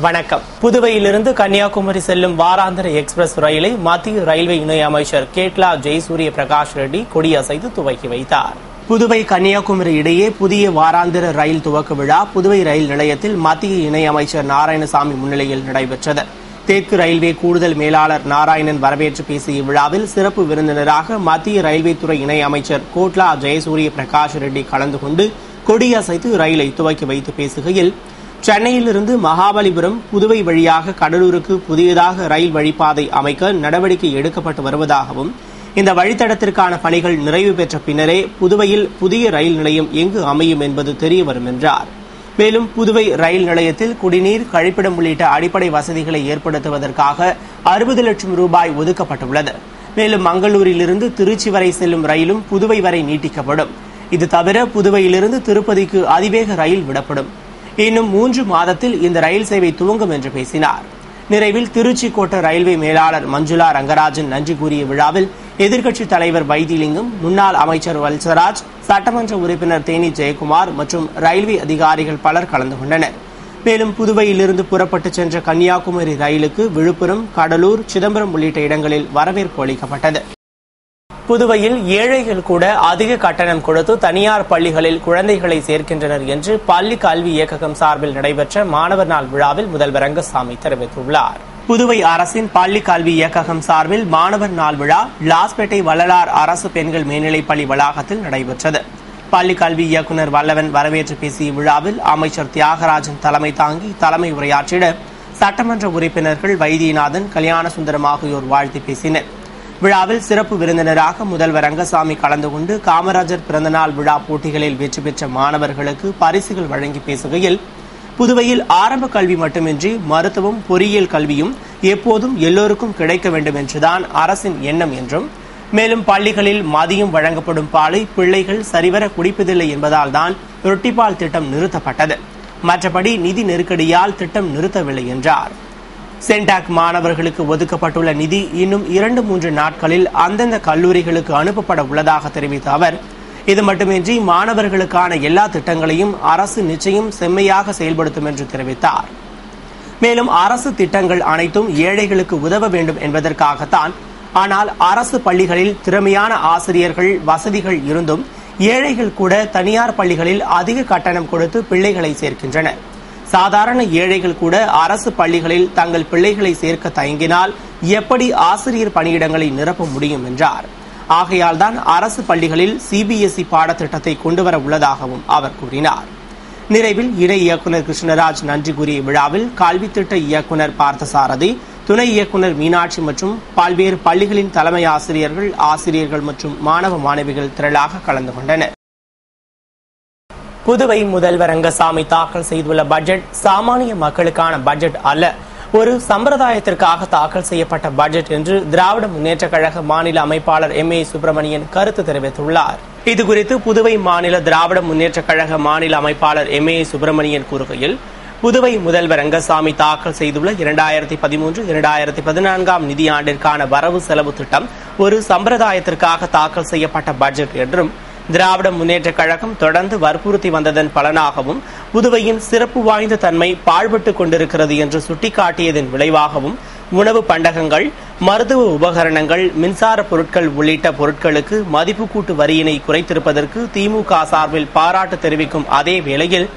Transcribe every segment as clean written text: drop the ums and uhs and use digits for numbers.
வணக்கம். புதுவையிலிருந்து கன்னியாகுமரி செல்லும் வாராந்திர எக்ஸ்பிரஸ் ரயிலை மத்திய ரயில்வே இணை அமைச்சர் கேட்லா ஜெயசூரிய பிரகாஷ் ரெட்டி கொடியசைத்து துவக்கி வைத்தார். புதுவை கன்னியாகுமரி இடையே புதிய வாராந்திர ரயில் துவக்க விழா புதுவை ரயில் நிலையத்தில் மத்திய இணை அமைச்சர் நாராயணசாமி முன்னிலையில் நடைபெற்றது. தெற்கு ரயில்வே கூடுதல் மேலாளர் நாராயணன் வரவேற்று பேசிய விழாவில் சிறப்பு விருந்தினராக மத்திய ரயில்வே துறை இணை அமைச்சர் கோட்லா ஜெயசூரிய பிரகாஷ் ரெட்டி கலந்து கொண்டு கொடியசைத்து ரயிலை துவக்கி வைத்து பேசுகையில், சென்னையிலிருந்து மகாபலிபுரம் புதுவை வழியாக கடலூருக்கு புதியதாக ரயில் வழிப்பாதை அமைக்க நடவடிக்கை எடுக்கப்பட்டு வருவதாகவும், இந்த வழித்தடத்திற்கான பணிகள் நிறைவு பெற்ற பின்னரே புதுவையில் புதிய ரயில் நிலையம் எங்கு அமையும் என்பது தெரியவரும் என்றார். மேலும் புதுவை ரயில் நிலையத்தில் குடிநீர், கழிப்பிடம் உள்ளிட்ட அடிப்படை வசதிகளை ஏற்படுத்துவதற்காக 60 லட்சம் ரூபாய் ஒதுக்கப்பட்டுள்ளது. மேலும் மங்களூரிலிருந்து திருச்சி வரை செல்லும் ரயிலும் புதுவை வரை நீட்டிக்கப்படும். இது தவிர புதுவையிலிருந்து திருப்பதிக்கு அதிவேக ரயில் விடப்படும். இன்னும் 3 மாதத்தில் இந்த ரயில் சேவை துவங்கும் என்று பேசினார். நிறைவில் திருச்சி கோட்ட ரயில்வே மேலாளர் மஞ்சுளா ரங்கராஜன் நன்றி கூறிய விழாவில் எதிர்க்கட்சித் தலைவர் வைத்திலிங்கம், முன்னாள் அமைச்சர் வல்சராஜ், சட்டமன்ற உறுப்பினர் தேனி ஜெயக்குமார் மற்றும் ரயில்வே அதிகாரிகள் பலர் கலந்து கொண்டனர். மேலும் புதுவையிலிருந்து புறப்பட்டு சென்ற கன்னியாகுமரி ரயிலுக்கு விழுப்புரம், கடலூர், சிதம்பரம் உள்ளிட்ட இடங்களில் வரவேற்பு அளிக்கப்பட்டது. புதுவையில் ஏழைகள் கூட அதிக கட்டணம் கொடுத்து தனியார் பள்ளிகளில் குழந்தைகளை சேர்க்கின்றனர் என்று பள்ளி கல்வி இயக்ககம் சார்பில் நடைபெற்ற மாணவர் நாள் விழாவில் முதல்வர் ரங்கசாமி தெரிவித்துள்ளார். புதுவை அரசின் பள்ளி கல்வி இயக்ககம் சார்பில் மாணவர் நாள் விழா லாஸ்பேட்டை வள்ளலார் அரசு பெண்கள் மேல்நிலைப்பள்ளி வளாகத்தில் நடைபெற்றது. பள்ளி கல்வி இயக்குநர் வல்லவன் வரவேற்று பேசிய விழாவில் அமைச்சர் தியாகராஜன் தலைமை தாங்கி தலைமை உரையாற்றிட சட்டமன்ற உறுப்பினர்கள் வைத்தியநாதன், கல்யாணசுந்தரம் ஆகியோர் வாழ்த்து பேசினர். விழாவில் சிறப்பு விருந்தினராக முதல்வர் ரங்கசாமி கலந்து கொண்டு காமராஜர் பிறந்தநாள் விழா போட்டிகளில் வெற்றி பெற்ற மாணவர்களுக்கு பரிசுகள் வழங்கி பேசுகையில், புதுவையில் ஆரம்ப கல்வி மட்டுமின்றி மருத்துவம், பொறியியல் கல்வியும் எப்போதும் எல்லோருக்கும் கிடைக்க வேண்டும் என்றுதான் அரசின் எண்ணம் என்றும், மேலும் பள்ளிகளில் மதியம் வழங்கப்படும் பாலை பிள்ளைகள் சரிவர குடிப்பதில்லை என்பதால் தான் ரொட்டிப்பால் திட்டம் நிறுத்தப்பட்டது. மற்றபடி நிதி நெருக்கடியால் திட்டம் நிறுத்தவில்லை என்றார். சென்டாக் மாணவர்களுக்கு ஒதுக்கப்பட்டுள்ள நிதி இன்னும் 2-3 நாட்களில் அந்தந்த கல்லூரிகளுக்கு அனுப்பப்பட உள்ளதாக தெரிவித்த அவர், இது மட்டுமின்றி மாணவர்களுக்கான எல்லா திட்டங்களையும் அரசு நிச்சயம் செம்மையாக செயல்படுத்தும் என்று தெரிவித்தார். மேலும் அரசு திட்டங்கள் அனைத்தும் ஏழைகளுக்கு உதவ வேண்டும் என்பதற்காகத்தான். ஆனால் அரசு பள்ளிகளில் திறமையான ஆசிரியர்கள், வசதிகள் இருந்தும் ஏழைகள் கூட தனியார் பள்ளிகளில் அதிக கட்டணம் கொடுத்து பிள்ளைகளை சேர்க்கின்றனர். சாதாரண ஏழைகள் கூட அரசு பள்ளிகளில் தங்கள் பிள்ளைகளை சேர்க்க தயங்கினால் எப்படி ஆசிரியர் பணியிடங்களை நிரப்ப முடியும் என்றார். ஆகையால் தான் அரசு பள்ளிகளில் CBSE பாடத்திட்டத்தை கொண்டுவர உள்ளதாகவும் அவர் கூறினார். நிறைவில் இணை இயக்குநர் கிருஷ்ணராஜ் நன்றி கூறிய விழாவில் கல்வி திட்ட இயக்குநர் பார்த்தசாரதி, துணை இயக்குநர் மீனாட்சி மற்றும் பல்வேறு பள்ளிகளின் தலைமை ஆசிரியர்கள், ஆசிரியர்கள் மற்றும் மாணவ மாணவிகள் திரளாக கலந்து கொண்டனர். புதுவை முதல்வர் ரங்கசாமி தாக்கல் செய்துள்ள பட்ஜெட் சாமானிய மக்களுக்கான பட்ஜெட் அல்ல, ஒரு சம்பிரதாயத்திற்காக தாக்கல் செய்யப்பட்ட பட்ஜெட் என்று திராவிட முன்னேற்ற கழக மாநில அமைப்பாளர் MA சுப்பிரமணியன் கருத்து தெரிவித்துள்ளார். இதுகுறித்து புதுவை மாநில திராவிட முன்னேற்ற கழக மாநில அமைப்பாளர் MA சுப்பிரமணியன் கூறுகையில், புதுவை முதல்வர் ரங்கசாமி தாக்கல் செய்துள்ள 2013-2014 நிதியாண்டிற்கான வரவு செலவு திட்டம் ஒரு சம்பிரதாயத்திற்காக தாக்கல் செய்யப்பட்ட பட்ஜெட் என்றும், திராவிட முன்னேற்ற கழகம் தொடர்ந்து வற்புறுத்தி வந்ததன் பலனாகவும் புதுவையின் சிறப்பு வாய்ந்த தன்மை பாழ்பட்டுக் கொண்டிருக்கிறது என்று சுட்டிக்காட்டியதன் விளைவாகவும் உணவு பண்டகங்கள், மருத்துவ உபகரணங்கள், மின்சார பொருட்கள் உள்ளிட்ட பொருட்களுக்கு மதிப்பு கூட்டு வரியினை குறைத்திருப்பதற்கு திமுக சார்பில் பாராட்டு தெரிவிக்கும் அதே வேளையில்,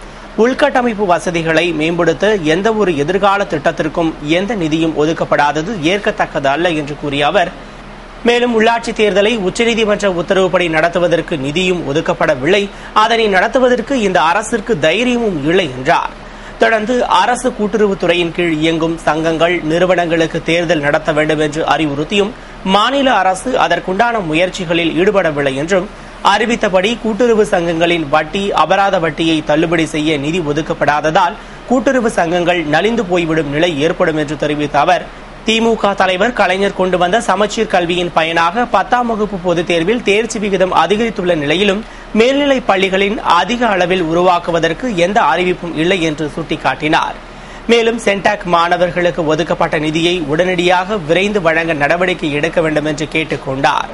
உள்கட்டமைப்பு வசதிகளை மேம்படுத்த எந்த ஒரு எதிர்கால திட்டத்திற்கும் எந்த நிதியும் ஒதுக்கப்படாதது ஏற்கத்தக்கது அல்ல என்று கூறிய அவர், மேலும் உள்ளாட்சி தேர்தலை உச்சநீதிமன்ற உத்தரவுப்படி நடத்துவதற்கு நிதியும் ஒதுக்கப்படவில்லை, அதனை நடத்துவதற்கு இந்த அரசிற்கு தைரியமும் இல்லை என்றார். தொடர்ந்து அரசு கூட்டுறவுத்துறையின் கீழ் இயங்கும் சங்கங்கள், நிறுவனங்களுக்கு தேர்தல் நடத்த வேண்டும் என்று அறிவுறுத்தியும் மாநில அரசு அதற்குண்டான முயற்சிகளில் ஈடுபடவில்லை என்றும், அறிவித்தபடி கூட்டுறவு சங்கங்களின் வட்டி, அபராத வட்டியை தள்ளுபடி செய்ய நிதி ஒதுக்கப்படாததால் கூட்டுறவு சங்கங்கள் நலிந்து போய்விடும் நிலை ஏற்படும் என்று தெரிவித்த அவர், திமுக தலைவர் கலைஞர் கொண்டு வந்த சமச்சீர் கல்வியின் பயனாக 10ஆம் வகுப்பு பொதுத் தேர்வில் தேர்ச்சி விகிதம் அதிகரித்துள்ள நிலையிலும் மேல்நிலைப் பள்ளிகளின் அதிக அளவில் உருவாக்குவதற்கு எந்த அறிவிப்பும் இல்லை என்று சுட்டிக்காட்டினார். மேலும் சென்டாக் மாணவர்களுக்கு ஒதுக்கப்பட்ட நிதியை உடனடியாக விரைந்து வழங்க நடவடிக்கை எடுக்க வேண்டும் என்று கேட்டுக் கொண்டார்.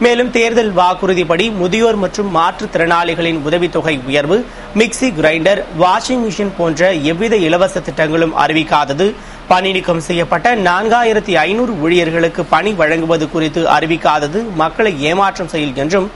மேலும் தேர்தல் வாக்குறுதிப்படி முதியோர் மற்றும் மாற்றுத்திறனாளிகளின் உதவித்தொகை உயர்வு, மிக்சி கிரைண்டர், வாஷிங் மிஷின் போன்ற எவ்வித இலவச திட்டங்களும் அறிவிக்காதது, பணி நீக்கம் செய்யப்பட்ட 4500 ஊழியர்களுக்கு பணி வழங்குவது குறித்து அறிவிக்காதது மக்களை ஏமாற்றும் செயல் என்றும்,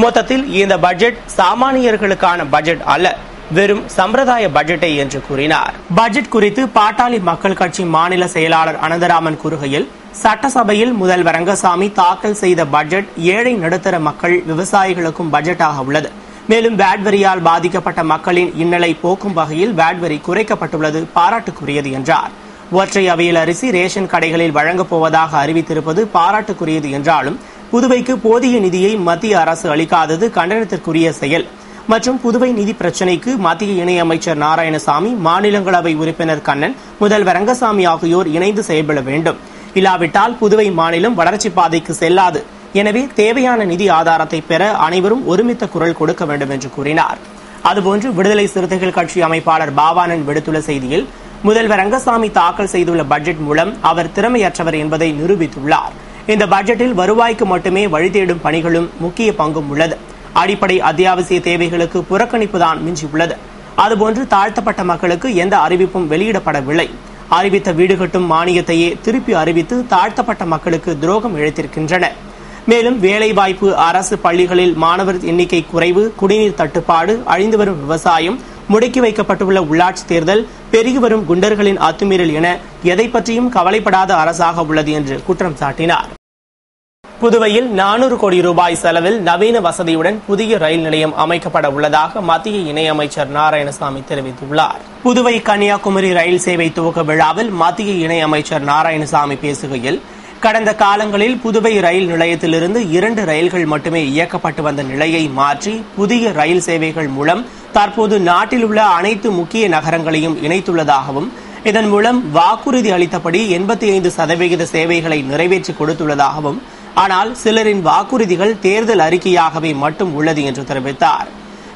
மொத்தத்தில் இந்த பட்ஜெட் சாமானியர்களுக்கான பட்ஜெட் அல்ல, வெறும் சம்பிரதாய பட்ஜெட்டை என்று கூறினார். பட்ஜெட் குறித்து பாட்டாளி மக்கள் கட்சி மாநில செயலாளர் அனந்தராமன் கூறுகையில், சட்டசபையில் முதல்வர் ரங்கசாமி தாக்கல் செய்த பட்ஜெட் ஏழை நடுத்தர மக்கள், விவசாயிகளுக்கும் பட்ஜெட்டாக உள்ளது. மேலும் வேட் வரியால் பாதிக்கப்பட்ட மக்களின் இன்னலை போக்கும் வகையில் வேட் வரி குறைக்கப்பட்டுள்ளது பாராட்டுக்குரியது என்றார். ஒற்றை அவையில் அரிசி ரேஷன் கடைகளில் வழங்கப் போவதாக அறிவித்திருப்பது பாராட்டுக்குரியது என்றாலும், புதுவைக்கு போதிய நிதியை மத்திய அரசு அளிக்காதது கண்டனத்திற்குரிய செயல் மற்றும் புதுவை நிதி பிரச்சினைக்கு மத்திய இணையமைச்சர் நாராயணசாமி, மாநிலங்களவை உறுப்பினர் கண்ணன், முதல்வர் ரங்கசாமி ஆகியோர் இணைந்து செயல்பட வேண்டும். இல்லாவிட்டால் புதுவை மாநிலம் வளர்ச்சி பாதைக்கு செல்லாது. எனவே தேவையான நிதி ஆதாரத்தை பெற அனைவரும் ஒருமித்த குரல் கொடுக்க வேண்டும் என்று கூறினார். அதுபோன்று விடுதலை சிறுத்தைகள் கட்சி அமைப்பாளர் பாவானன் விடுத்துள்ள செய்தியில், முதல்வர் ரங்கசாமி தாக்கல் செய்துள்ள பட்ஜெட் மூலம் அவர் திறமையற்றவர் என்பதை நிரூபித்துள்ளார். இந்த பட்ஜெட்டில் வருவாய்க்கு மட்டுமே வழி தேடும் பணிகளும் முக்கிய பங்கும் உள்ளது. அடிப்படை அத்தியாவசிய தேவைகளுக்கு புறக்கணிப்புதான் மிஞ்சியுள்ளது. அதுபோன்று தாழ்த்தப்பட்ட மக்களுக்கு எந்த அறிவிப்பும் வெளியிடப்படவில்லை. அறிவித்த வீடு கட்டும் மானியத்தையே திருப்பி அறிவித்து தாழ்த்தப்பட்ட மக்களுக்கு துரோகம் இழைத்திருக்கின்றன. மேலும் வேலைவாய்ப்பு, அரசு பள்ளிகளில் மாணவர் எண்ணிக்கை குறைவு, குடிநீர் தட்டுப்பாடு, அழிந்து வரும் விவசாயம், முடக்கி வைக்கப்பட்டுள்ள உள்ளாட்சி தேர்தல், பெருகி வரும் குண்டர்களின் அத்துமீறல் என எதை பற்றியும் கவலைப்படாத அரசாக உள்ளது என்று குற்றம் சாட்டினார். புதுவையில் 400 கோடி ரூபாய் செலவில் நவீன வசதியுடன் புதிய ரயில் நிலையம் அமைக்கப்பட உள்ளதாக மத்திய இணையமைச்சர் நாராயணசாமி தெரிவித்துள்ளார். புதுவை கன்னியாகுமரி ரயில் சேவை துவக்க விழாவில் மத்திய இணையமைச்சர் நாராயணசாமி பேசுகையில், கடந்த காலங்களில் புதுவை ரயில் நிலையத்திலிருந்து 2 ரயில்கள் மட்டுமே இயக்கப்பட்டு வந்த நிலையை மாற்றி புதிய ரயில் சேவைகள் மூலம் தற்போது நாட்டில் உள்ள அனைத்து முக்கிய நகரங்களையும் இணைத்துள்ளதாகவும், இதன் மூலம் வாக்குறுதி அளித்தபடி 85% சேவைகளை நிறைவேற்றி கொடுத்துள்ளதாகவும், ஆனால் சிலரின் வாக்குறுதிகள் தேர்தல் அறிக்கையாகவே மட்டும் உள்ளது என்று தெரிவித்தார்.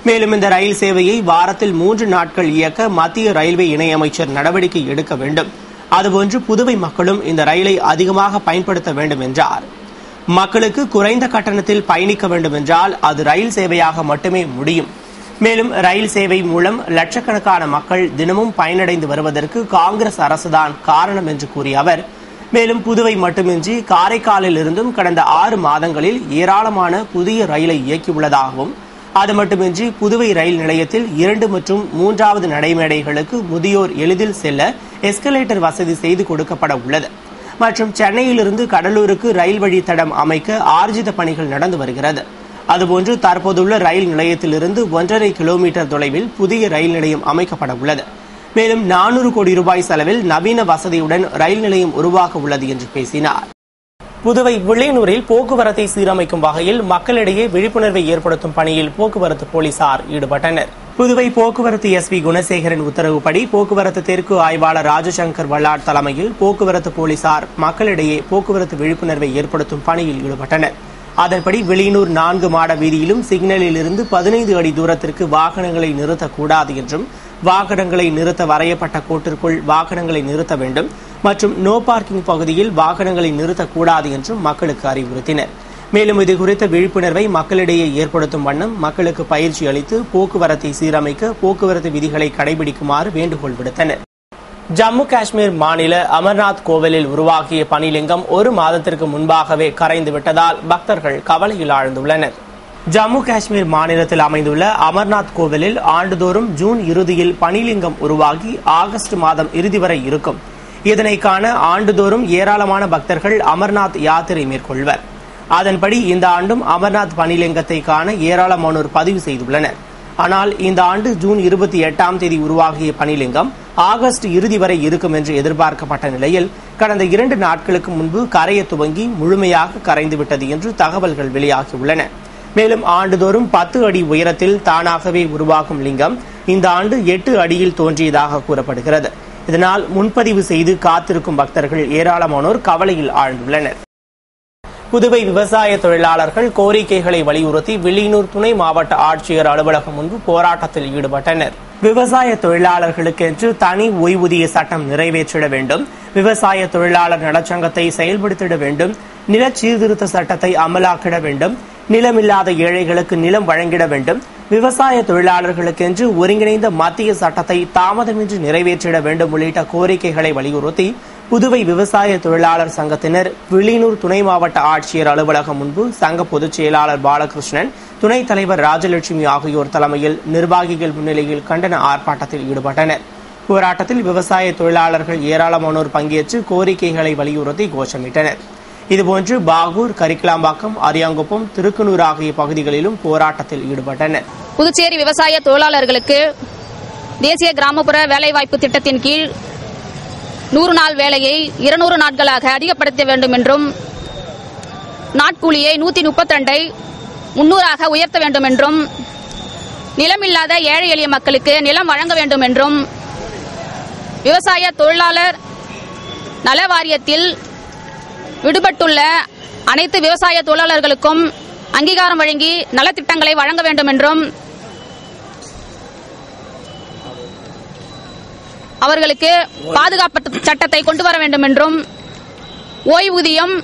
மேலும் இந்த ரயில் சேவையை வாரத்தில் 3 நாட்கள் இயக்க மத்திய ரயில்வே இணையமைச்சர் நடவடிக்கை எடுக்க வேண்டும். அதுபோன்று புதுவை மக்களும் இந்த ரயிலை அதிகமாக பயன்படுத்த வேண்டும் என்றார். மக்களுக்கு குறைந்த கட்டணத்தில் பயணிக்க வேண்டும் என்றால் அது ரயில் சேவையாக மட்டுமே முடியும். மேலும் ரயில் சேவை மூலம் லட்சக்கணக்கான மக்கள் தினமும் பயனடைந்து வருவதற்கு காங்கிரஸ் அரசுதான் காரணம் என்று கூறிய அவர், மேலும் புதுவை மட்டுமின்றி காரைக்காலில் இருந்தும் கடந்த 6 மாதங்களில் ஏராளமான புதிய ரயிலை இயக்கியுள்ளதாகவும், அது மட்டுமின்றி புதுவை ரயில் நிலையத்தில் 2 மற்றும் 3வது நடைமேடைகளுக்கு முதியோர் எளிதில் செல்ல எஸ்கலேட்டர் வசதி செய்து கொடுக்கப்பட உள்ளது மற்றும் சென்னையிலிருந்து கடலூருக்கு ரயில் வழித்தடம் அமைக்க ஆர்ஜித பணிகள் நடந்து வருகிறது. அதுபோன்று தற்போதுள்ள ரயில் நிலையத்திலிருந்து 1.5 கிலோமீட்டர் தொலைவில் புதிய ரயில் நிலையம் அமைக்கப்பட உள்ளது. மேலும் 400 கோடி ரூபாய் செலவில் நவீன வசதியுடன் ரயில் நிலையம் உருவாக உள்ளது என்று பேசினார். புதுவை வில்லியனூரில் போக்குவரத்தை சீரமைக்கும் வகையில் மக்களிடையே விழிப்புணர்வை ஏற்படுத்தும் பணியில் போக்குவரத்து போலீசார் ஈடுபட்டனர். புதுவை போக்குவரத்து எஸ்பி குணசேகரன் உத்தரவுப்படி போக்குவரத்து தெற்கு ஆய்வாளர் ராஜசங்கர் வல்லாட் தலைமையில் போக்குவரத்து போலீசார் மக்களிடையே போக்குவரத்து விழிப்புணர்வை ஏற்படுத்தும் பணியில் ஈடுபட்டனர். அதன்படி வில்லியனூர் 4 மாட வீதியிலும் சிக்னலில் இருந்து 15 அடி தூரத்திற்கு வாகனங்களை நிறுத்தக்கூடாது என்றும், வாகனங்களை நிறுத்த வரையப்பட்ட கோட்டிற்குள் வாகனங்களை நிறுத்த வேண்டும் மற்றும் நோ பார்க்கிங் பகுதியில் வாகனங்களை நிறுத்தக்கூடாது என்றும் மக்களுக்கு அறிவுறுத்தினர். மேலும் இதுகுறித்த விழிப்புணர்வை மக்களிடையே ஏற்படுத்தும் வண்ணம் மக்களுக்கு பயிற்சி அளித்து போக்குவரத்தை சீரமைக்க போக்குவரத்து விதிகளை கடைபிடிக்குமாறு வேண்டுகோள் விடுத்தனர். ஜம்மு காஷ்மீர் மாநில அமர்நாத் கோவிலில் உருவாகிய பனிலிங்கம் 1 மாதத்திற்கு முன்பாகவே கரைந்து விட்டதால் பக்தர்கள் கவலையில் ஆழ்ந்துள்ளனர். ஜம்மு காஷ்மீர் மாநிலத்தில் அமைந்துள்ள அமர்நாத் கோவிலில் ஆண்டுதோறும் ஜூன் இறுதியில் பனிலிங்கம் உருவாகி ஆகஸ்ட் மாதம் இறுதி வரை இருக்கும். இதனை காண ஆண்டுதோறும் ஏராளமான பக்தர்கள் அமர்நாத் யாத்திரை மேற்கொள்வர். அதன்படி இந்த ஆண்டும் அமர்நாத் பனிலிங்கத்தை காண ஏராளமானோர் பதிவு செய்துள்ளனர். ஆனால் இந்த ஆண்டு ஜூன் 28ஆம் தேதி உருவாகிய பனிலிங்கம் ஆகஸ்ட் இறுதி வரை இருக்கும் என்று எதிர்பார்க்கப்பட்ட நிலையில் கடந்த 2 நாட்களுக்கு முன்பு கரைய துவங்கி முழுமையாக கரைந்துவிட்டது என்று தகவல்கள் வெளியாகியுள்ளன. மேலும் ஆண்டுதோறும் 10 அடி உயரத்தில் தானாகவே உருவாகும் லிங்கம் இந்த ஆண்டு 8 அடியில் தோன்றியதாக கூறப்படுகிறது. இதனால் முன்பதிவு செய்து காத்திருக்கும் பக்தர்கள் ஏராளமானோர் கவலையில் ஆழ்ந்துள்ளனர். புதுவை விவசாய தொழிலாளர்கள் கோரிக்கைகளை வலியுறுத்தி வில்லியனூர் துணை மாவட்ட ஆட்சியர் அலுவலகம் முன்பு போராட்டத்தில் ஈடுபட்டனர். விவசாய தொழிலாளர்களுக்கென்று தனி ஓய்வூதிய சட்டம் நிறைவேற்றிட வேண்டும், விவசாய தொழிலாளர் நலச்சங்கத்தை செயல்படுத்திட வேண்டும், நில சீர்திருத்த சட்டத்தை அமலாக்கிட வேண்டும், நிலமில்லாத ஏழைகளுக்கு நிலம் வழங்கிட வேண்டும், விவசாய தொழிலாளர்களுக்கென்று ஒருங்கிணைந்த மத்திய சட்டத்தை தாமதமின்றி நிறைவேற்றிட வேண்டும் உள்ளிட்ட கோரிக்கைகளை வலியுறுத்தி புதுவை விவசாய தொழிலாளர் சங்கத்தினர் வில்லியனூர் துணை மாவட்ட ஆட்சியர் அலுவலகம் முன்பு சங்க பொதுச் செயலாளர் பாலகிருஷ்ணன், துணைத் தலைவர் ராஜலட்சுமி ஆகியோர் தலைமையில் நிர்வாகிகள் முன்னிலையில் கண்டன ஆர்ப்பாட்டத்தில் ஈடுபட்டனர். போராட்டத்தில் விவசாய தொழிலாளர்கள் ஏராளமானோர் பங்கேற்று கோரிக்கைகளை வலியுறுத்தி கோஷமிட்டனர். இதுபோன்று பாகூர், கரிக்கலாம்பாக்கம், அரியாங்குப்பம், திருக்கனூர் ஆகிய பகுதிகளிலும் போராட்டத்தில் ஈடுபட்டனர். புதுச்சேரி விவசாய தொழிலாளர்களுக்கு தேசிய கிராமப்புற வேலைவாய்ப்பு திட்டத்தின் கீழ் 100 நாள் வேலையை 200 நாட்களாக அதிகப்படுத்த வேண்டும் என்றும், நாட்கூலியை 132 300 உயர்த்த வேண்டும் என்றும், நிலமில்லாத ஏழை எளிய மக்களுக்கு நிலம் வழங்க வேண்டும் என்றும், விவசாய தொழிலாளர் நல வாரியத்தில் விடுபட்டுள்ள அனைத்து விவசாய தொழிலாளர்களுக்கும் அங்கீகாரம் வழங்கி நலத்திட்டங்களை வழங்க வேண்டும் என்றும், அவர்களுக்கு பாதுகாப்பு சட்டத்தை கொண்டு வர வேண்டும் என்றும், ஓய்வூதியம்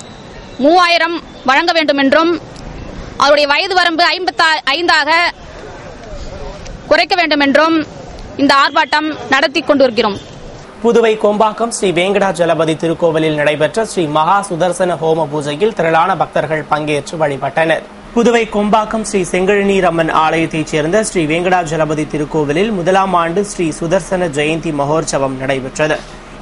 3000 வழங்க வேண்டும் என்றும், அவருடைய வயது வரம்பு 55 குறைக்க வேண்டும் என்றும் இந்த ஆர்ப்பாட்டம் நடத்தி கொண்டிருக்கிறோம். புதுவை கொம்பாக்கம் ஸ்ரீ வெங்கடாஜலபதி திருக்கோவிலில் நடைபெற்ற ஸ்ரீ மகா சுதர்சன ஹோம பூஜையில் திரளான பக்தர்கள் பங்கேற்று வழிபட்டனர். புதுவை கொம்பாக்கம் ஸ்ரீ செங்கழநீர் அம்மன் ஆலயத்தைச் சேர்ந்த ஸ்ரீ வெங்கடாஜலபதி திருக்கோவிலில் 1ஆம் ஆண்டு ஸ்ரீ சுதர்சன ஜெயந்தி மகோற்சவம் நடைபெற்றது.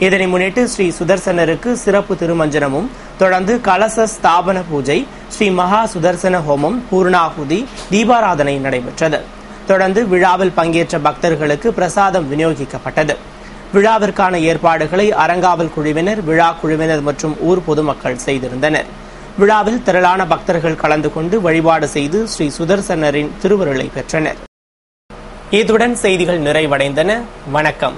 இதனை முன்னிட்டு ஸ்ரீ சுதர்சனருக்கு சிறப்பு திருமஞ்சனமும், தொடர்ந்து கலச ஸ்தாபன பூஜை, ஸ்ரீ மகா சுதர்சன ஹோமம், பூர்ணாகுதி, தீபாராதனை நடைபெற்றது. தொடர்ந்து விழாவில் பங்கேற்ற பக்தர்களுக்கு பிரசாதம் விநியோகிக்கப்பட்டது. விழாவிற்கான ஏற்பாடுகளை அறங்காவல் குழுவினர், விழா குழுவினர் மற்றும் ஊர் பொதுமக்கள் செய்திருந்தனர். விழாவில் திரளான பக்தர்கள் கலந்து கொண்டு வழிபாடு செய்து ஸ்ரீ சுதர்சனரின் திருவருளை பெற்றனர். இத்துடன் செய்திகள் நிறைவடைந்தன. வணக்கம்.